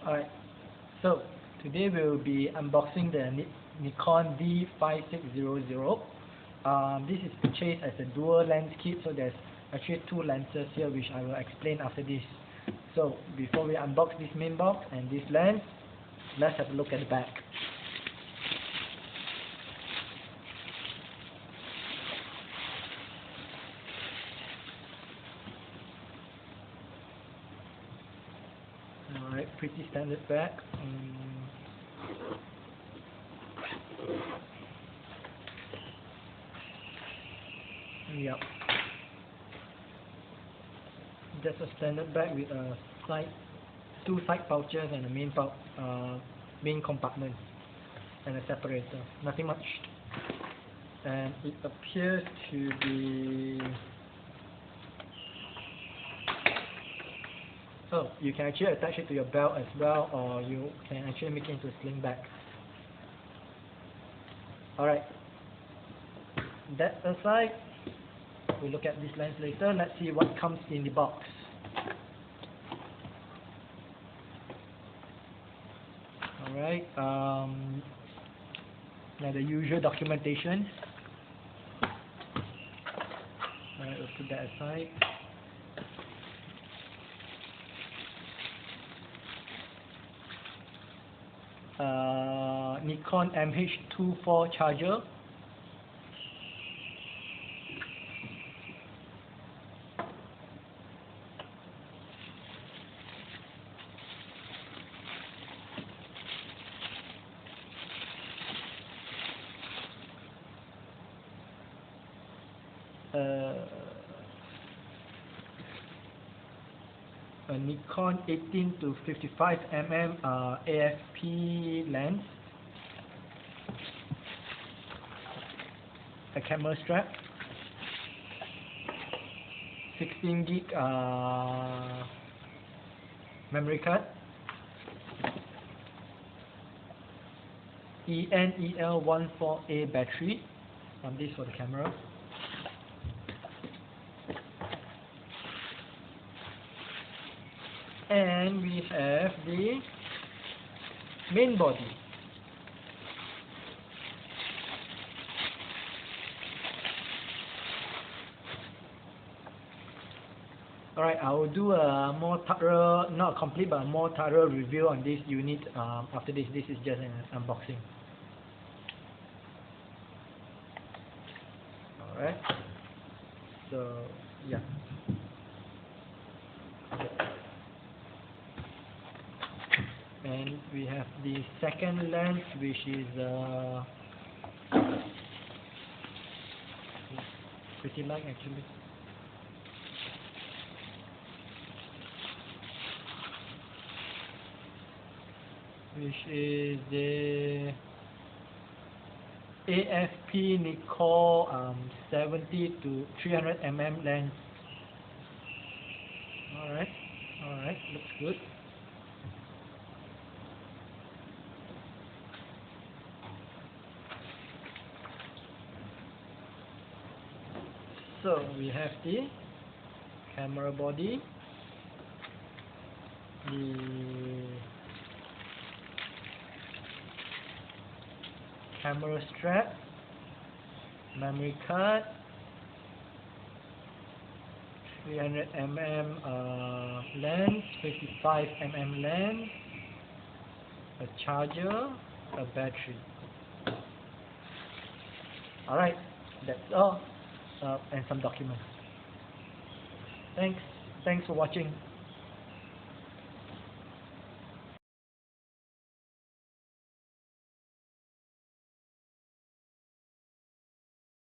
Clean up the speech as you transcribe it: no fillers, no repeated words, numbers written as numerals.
Alright, so today we will be unboxing the Nikon D5600. This is purchased as a dual lens kit, so there's actually two lenses here which I will explain after this. So before we unbox this main box and this lens, let's have a look at the back. Alright, pretty standard back. Yep. That's a standard bag with a two side pouches and a main compartment and a separator. Nothing much. And it appears to be. Oh, you can actually attach it to your belt as well, or you can actually make it into a sling bag. Alright. That aside, we'll look at this lens later. Let's see what comes in the box. Alright. Now the usual documentation. Alright, we'll put that aside. Nikon MH24 charger. A Nikon 18 to 55 mm AF-P lens, a camera strap, 16 gig memory card, ENEL14A battery, this for the camera. And we have the main body. Alright, I will do a more thorough, not complete, but a more thorough review on this unit after this. This is just an unboxing. Alright, so yeah. And we have the second lens, which is pretty light actually. Which is the AF-P Nikkor 70 to 300 mm lens. Alright, looks good. So we have the camera body, the camera strap, memory card, 300 mm lens, 55 mm lens, a charger, a battery. Alright, that's all. And some documents. Thanks for watching.